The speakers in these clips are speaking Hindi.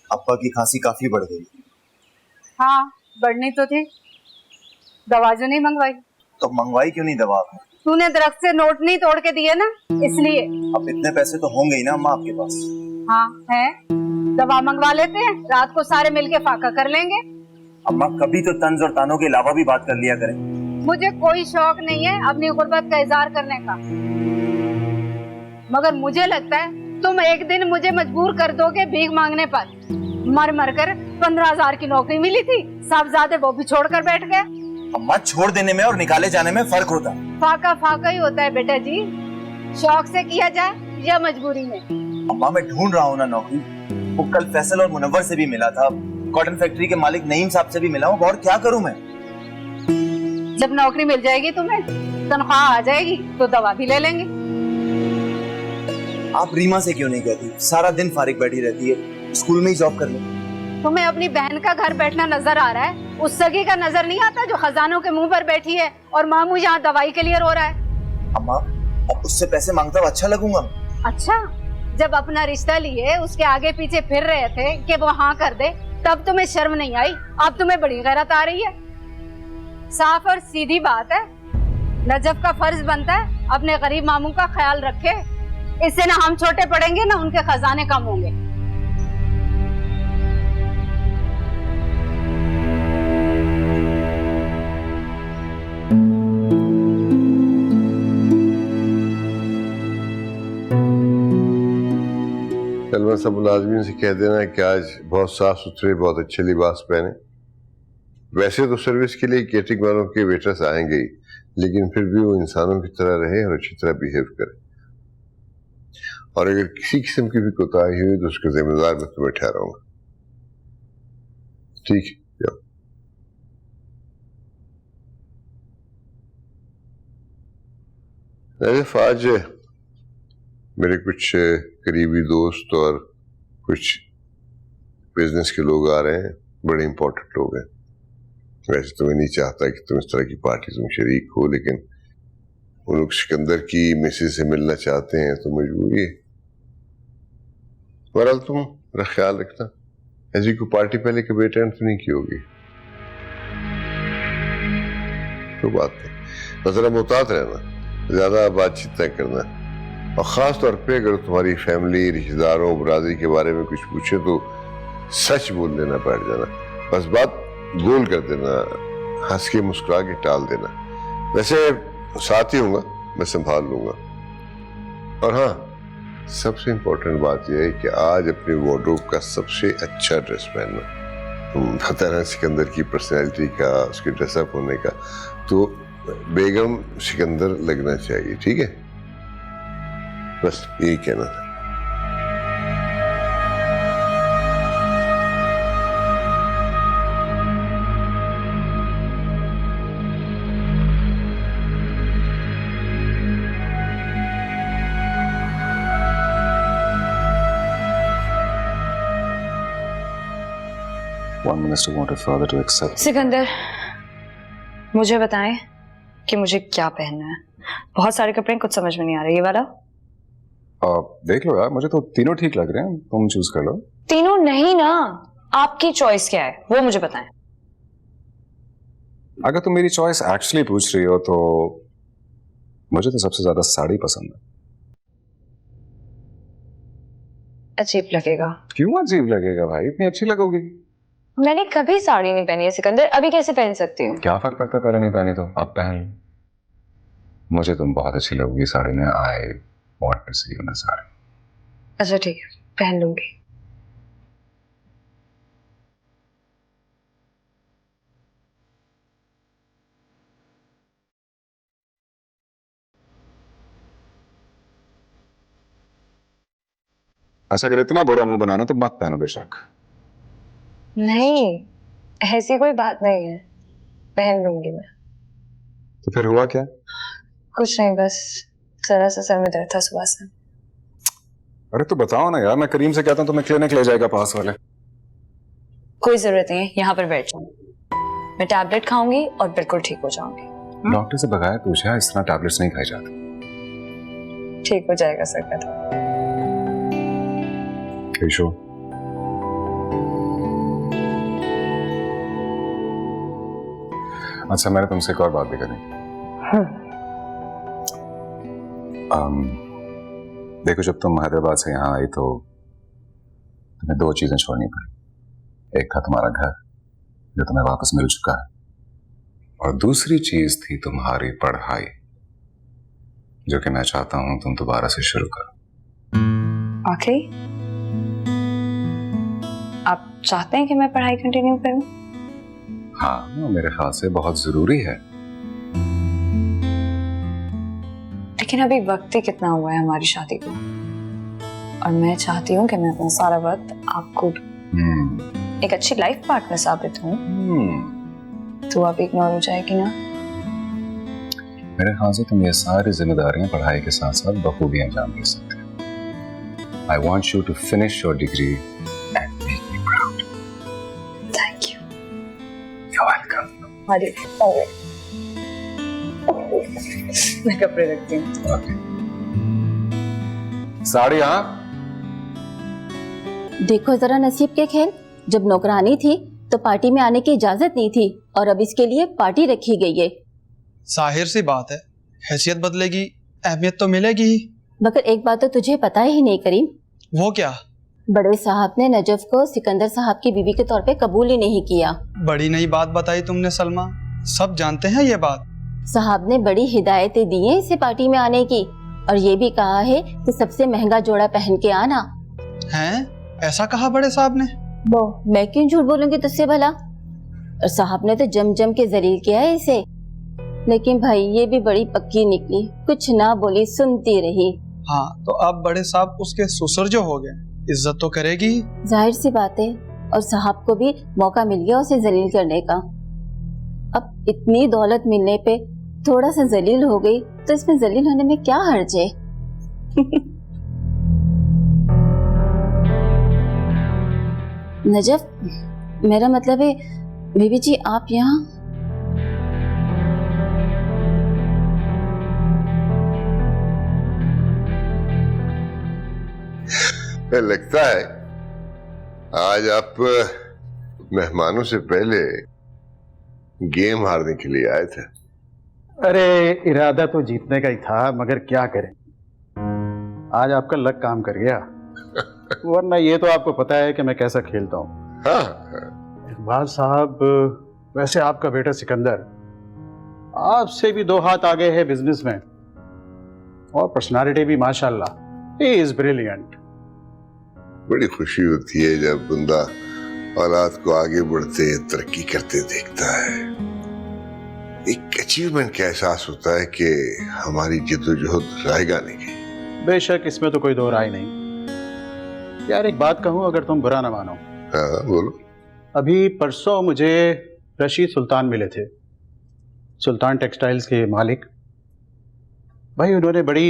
अब्बा की खांसी काफी बढ़ गई। हाँ, बढ़नी तो थी। दवा जो नहीं मंगवाई तो मंगवाई क्यों नहीं दवा आपने? तूने दरख्त से नोट नहीं तोड़ के दिए ना, इसलिए। अब इतने पैसे तो होंगे ही ना अम्मा आपके पास। हाँ है, दवा मंगवा लेते हैं, रात को सारे मिलके फाका कर लेंगे। अम्मा कभी तो तंज और तानों के अलावा भी बात कर लिया करें। मुझे कोई शौक नहीं है अपनी गुर्बत का इजहार करने का, मगर मुझे लगता है तुम एक दिन मुझे मजबूर कर दोगे भीख मांगने पर। मर मर कर 15,000 की नौकरी मिली थी, साहबजादे वो भी छोड़कर बैठ गए। अम्मा छोड़ देने में और निकाले जाने में फर्क होता है। फाका फाका ही होता है बेटा जी, शौक से किया जाए या मजबूरी में। अम्मा मैं ढूंढ रहा हूँ ना नौकरी। वो कल फैसल और मुनव्वर से भी मिला था, कॉटन फैक्ट्री के मालिक नईम साहब से भी मिला हूँ, और क्या करूँ मैं? जब नौकरी मिल जाएगी तुम्हें, तनख्वाह आ जाएगी तो दवा भी ले लेंगे। आप रीमा से क्यों नहीं कहती? सारा दिन फारिग बैठी रहती है, स्कूल में ही जॉब कर लो। तुम्हें अपनी बहन का घर बैठना नजर आ रहा है, उस सगी का नजर नहीं आता जो खजानों के मुंह पर बैठी है और मामू यहाँ दवाई के लिए रो रहा है। अम्मा अब उससे पैसे मांगता हुआ अच्छा लगूंगा? अच्छा, जब अपना रिश्ता लिए उसके आगे पीछे फिर रहे थे कि वो हाँ कर दे, तब तुम्हें शर्म नहीं आई, अब तुम्हें बड़ी गैरत आ रही है। साफ और सीधी बात है, नजफ का फर्ज बनता है अपने गरीब मामू का ख्याल रखे। इससे ना हम छोटे पड़ेंगे ना उनके खजाने कम होंगे। कल सब मुलाजमीन से कह देना कि आज बहुत साफ सुथरे बहुत अच्छे लिबास पहने। वैसे तो सर्विस के लिए केटरिंग वालों के वेटर्स आएंगे ही, लेकिन फिर भी वो इंसानों की तरह रहे और अच्छी तरह बिहेव करे। और अगर किसी किस्म की भी कोताही हुई तो उसका जिम्मेदार मैं तुम्हें ठहराऊंगा। ठीक है? नजफ, आज मेरे कुछ करीबी दोस्त और कुछ बिजनेस के लोग आ रहे हैं, बड़े इंपॉर्टेंट लोग हैं। वैसे तो मैं नहीं चाहता कि तुम इस तरह की पार्टी में शरीक हो, लेकिन वो लोग सिकंदर की मिसेज से मिलना चाहते हैं तो मजबूरी है। बहरहाल तुम मेरा ख्याल रखना, ऐसी कोई पार्टी पहले कभी अटेंड तो नहीं की होगी। तो बात नहीं, बस जरा मुहतात रहना, ज्यादा बातचीत न करना, और खास तौर पे अगर तुम्हारी फैमिली रिश्तेदारों बरादरी के बारे में कुछ पूछे तो सच बोल देना, बैठ जाना, बस बात गोल कर देना, हंस के मुस्कुरा के टाल देना। वैसे साथ ही हूँगा, मैं संभाल लूंगा। और हाँ, सबसे इम्पोर्टेंट बात यह है कि आज अपने वार्डरोब का सबसे अच्छा ड्रेस पहनना। पता है सिकंदर की पर्सनैलिटी का, उसके ड्रेसअप होने का, तो बेगम सिकंदर लगना चाहिए। ठीक है? बस यही कहना था। One minister wanted father to accept. Sikandar, मुझे बताएं कि मुझे क्या पहनना है। बहुत सारे कपड़े, कुछ समझ में नहीं आ रहा। ये वाला देख लो यार, मुझे तो तीनों ठीक लग रहे हैं, तुम चूज कर लो। तीनों नहीं ना, आपकी चॉइस क्या है वो मुझे बताएं। अगर तुम मेरी चॉइस एक्चुअली पूछ रही हो तो मुझे तो सबसे ज्यादा साड़ी पसंद है। अजीब लगेगा। क्यों अजीब लगेगा भाई, इतनी अच्छी लगोगी। मैंने कभी साड़ी नहीं पहनी है सिकंदर, अभी कैसे पहन सकती हूँ? क्या फर्क पड़ता, पहले नहीं पहनी तो अब पहन लो। मुझे तुम बहुत अच्छी लगोगी साड़ी में। I want to see you in sari. अच्छा ठीक है, पहन लूंगी। ऐसा अगर इतना बुरा मुंह बनाना तो मत पहनो बेशक। नहीं, ऐसी कोई बात नहीं है, पहन लूंगी मैं। तो फिर हुआ क्या? कुछ नहीं, बस जरा सा सर में दर्द था सुबह से। अरे तो बताओ ना यार, मैं करीम से कहता हूँ तो मैं क्लिनिक ले जाएगा पास वाले। कोई जरूरत नहीं है, यहाँ पर बैठ जाऊँ, मैं टैबलेट खाऊंगी और बिल्कुल ठीक हो जाऊंगी। डॉक्टर से बगैर पूछा इस तरह टैबलेट्स नहीं खाई जाती। ठीक हो जाएगा सर का। Are you sure? अच्छा, मैंने तुमसे एक और बात भी करनी। देखो, जब तुम हैदराबाद से यहाँ आई तो तुम्हें दो चीजें छोड़नी पड़ी। एक था तुम्हारा घर, जो तुम्हें वापस मिल चुका है, और दूसरी चीज थी तुम्हारी पढ़ाई, जो कि मैं चाहता हूं तुम दोबारा से शुरू करो। आखिरी आप चाहते हैं कि मैं पढ़ाई कंटिन्यू करूं? हाँ, मेरे ख्याल से बहुत जरूरी है। लेकिन अभी वक्त ही कितना हुआ है हमारी शादी को, और मैं चाहती हूँ कि मैं अपना सारा वक्त आपको एक अच्छी लाइफ पार्टनर साबित हूँ। तो आप इग्नोर हो जाएगी ना? मेरे ख्याल से तुम ये सारी जिम्मेदारियां पढ़ाई के साथ साथ बखूबी अंजाम दे सकते हो। I want you to finish your degree and make me proud. Thank you. You're welcome. अरे मैं कपड़े रखती हूँ। Okay. साड़ी हाँ? देखो जरा नसीब के खेल, जब नौकरानी थी तो पार्टी में आने की इजाजत नहीं थी, और अब इसके लिए पार्टी रखी गई है। जाहिर सी बात है, हैसियत बदलेगी, अहमियत तो मिलेगी ही। मगर एक बात तो तुझे पता ही नहीं करीम, वो क्या? बड़े साहब ने नजफ को सिकंदर साहब की बीवी के तौर पे कबूल ही नहीं किया। बड़ी नई बात बताई तुमने सलमा, सब जानते हैं ये बात। साहब ने बड़ी हिदायतें दी हैं इसे पार्टी में आने की, और ये भी कहा है कि सबसे महंगा जोड़ा पहन के आना। हैं? ऐसा कहा बड़े साहब ने? वो मैं क्यों झूठ बोलूंगी तुझसे भला? और साहब ने तो जम जम के जलील किया है इसे। लेकिन भाई ये भी बड़ी पक्की निकली, कुछ ना बोली, सुनती रही। हाँ, तो अब बड़े साहब उसके ससुर जो हो गए, इज्जत तो करेगी। जाहिर सी बात है, और साहब को भी मौका मिल गया उसे जलील करने का। अब इतनी दौलत मिलने पे थोड़ा सा जलील हो गई तो इसमें जलील होने में क्या हर्ज है? नजफ, मेरा मतलब है बीबी जी आप यहाँ? लगता है आज आप मेहमानों से पहले गेम हारने के लिए आए थे। अरे इरादा तो जीतने का ही था, मगर क्या करें, आज आपका लक काम कर गया। वरना ये तो आपको पता है कि मैं कैसा खेलता हूँ। हाँ। इकबाल साहब, वैसे आपका बेटा सिकंदर आपसे भी 2 हाथ आगे है बिजनेस में, और पर्सनालिटी भी माशाल्लाह, ही इज ब्रिलियंट। बड़ी खुशी होती है जब बंदा औलाद को आगे बढ़ते तरक्की करते देखता है। एक अचीवमेंट का एहसास होता है कि हमारी जिद्दोजहद रायगा नहीं गई। बेशक, इसमें तो कोई दो राय नहीं। यार एक बात कहूं, अगर तुम बुरा ना मानो। हाँ बोलो। अभी परसों मुझे रशीद सुल्तान मिले थे, सुल्तान टेक्सटाइल्स के मालिक। भाई उन्होंने बड़ी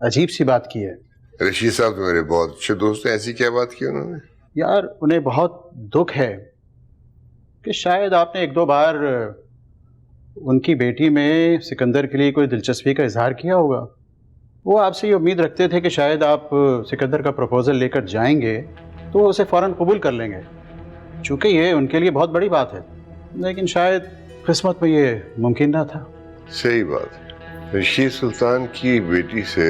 अजीब सी बात की है। रशीद साहब तो मेरे बहुत अच्छे दोस्त हैं, ऐसी क्या बात की उन्होंने? यार उन्हें बहुत दुख है कि शायद आपने 1-2 बार उनकी बेटी में सिकंदर के लिए कोई दिलचस्पी का इजहार किया होगा। वो आपसे ये उम्मीद रखते थे कि शायद आप सिकंदर का प्रपोजल लेकर जाएंगे तो वो उसे फौरन कबूल कर लेंगे, चूँकि ये उनके लिए बहुत बड़ी बात है। लेकिन शायद किस्मत में ये मुमकिन ना था। सही बात है। रशीद सुल्तान की बेटी से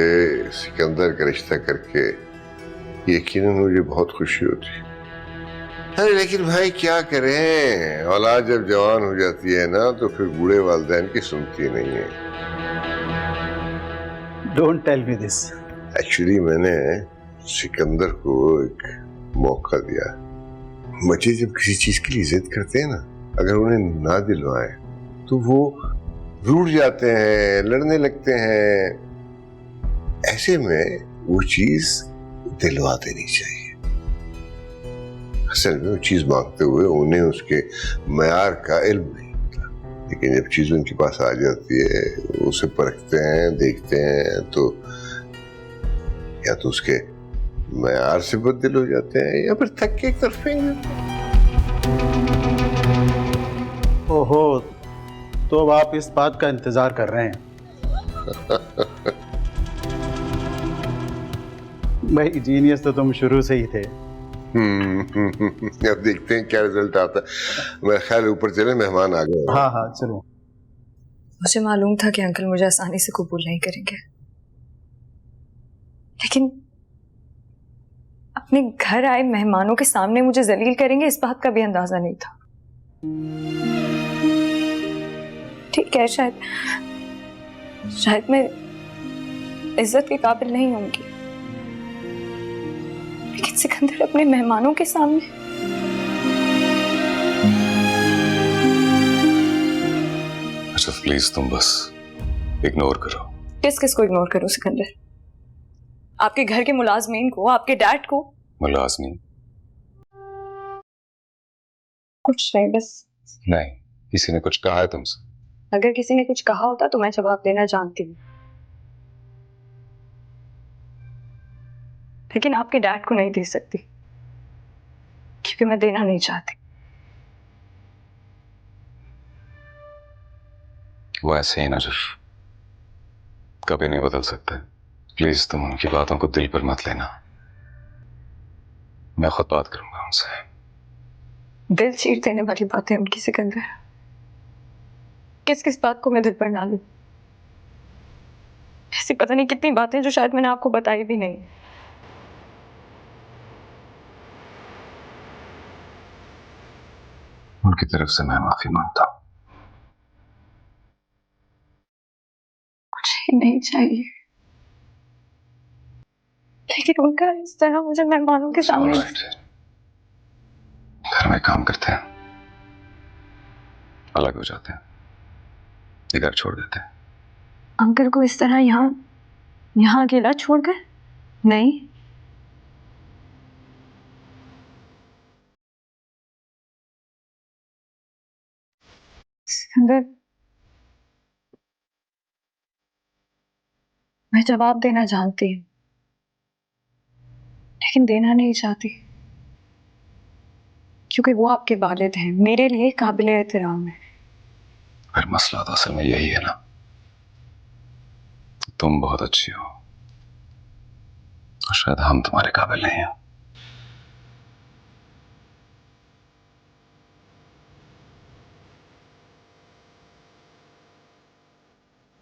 सिकंदर का रिश्ता करके यकीनन मुझे बहुत खुशी होती है। अरे लेकिन भाई क्या करें, औलाद जब जवान हो जाती है ना तो फिर बूढ़े वालिदैन की सुनती नहीं है। Don't tell me this. Actually मैंने सिकंदर को एक मौका दिया। बच्चे जब किसी चीज के लिए जिद करते हैं ना, अगर उन्हें ना दिलवाएं तो वो रूठ जाते हैं, लड़ने लगते हैं। ऐसे में वो चीज दिलवा देनी चाहिए। असल में वो चीज मांगते हुए उन्हें उसके मयार का इल्म नहीं होता, लेकिन जब चीज उनके पास आ जाती है, उसे परखते हैं, देखते हैं, तो या तो उसके मयार से बददिल हो जाते हैं या फिर थक के एक तरफ फेंक देते हैं। ओहो, तो अब आप इस बात का इंतजार कर रहे हैं। भाई जीनियस तो तुम शुरू से ही थे, अब देखते हैं क्या रिजल्ट आता है। मेरा ख्याल ऊपर चले, मेहमान आ गए। हाँ हाँ चलो। मुझे मालूम था कि अंकल मुझे आसानी से कबूल नहीं करेंगे, लेकिन अपने घर आए मेहमानों के सामने मुझे जलील करेंगे इस बात का भी अंदाजा नहीं था। ठीक है, शायद मैं इज्जत के काबिल नहीं होंगी, लेकिन सिकंदर अपने मेहमानों के सामने। अच्छा प्लीज तुम बस इग्नोर करो। किस किस को इग्नोर करूं सिकंदर? आपके घर के मुलाजमीन को, आपके डैड को? मुलाजमीन? कुछ नहीं, बस। नहीं, किसी ने कुछ कहा है तुमसे? अगर किसी ने कुछ कहा होता तो मैं जवाब देना जानती हूँ, लेकिन आपके डैड को नहीं दे सकती क्योंकि मैं देना नहीं चाहती। वो ऐसे ही ना जो कभी नहीं बदल सकते। प्लीज तुम उनकी बातों को दिल पर मत लेना, मैं खुद बात करूंगा उनसे। दिल चीर देने वाली बातें उनकी सिकंदर, किस किस बात को मैं दिल पर ना लूं? ऐसी पता नहीं कितनी बातें जो शायद मैंने आपको बताई भी नहीं। उनकी तरफ से मैं माफी मांगता हूं। मुझे नहीं चाहिए, लेकिन उनका इस तरह मुझे मेहमानों के सामने। घर में काम करते हैं, अलग हो जाते हैं, ये घर छोड़ देते हैं। अंकल को इस तरह यहाँ अकेला छोड़कर? नहीं, सिकंदर, मैं जवाब देना जानती हूँ, लेकिन देना नहीं चाहती क्योंकि वो आपके वालिद हैं, मेरे लिए काबिल एहतराम है। फिर मसला तो असल में यही है ना, तुम बहुत अच्छी हो, शायद हम तुम्हारे काबिल नहीं हैं।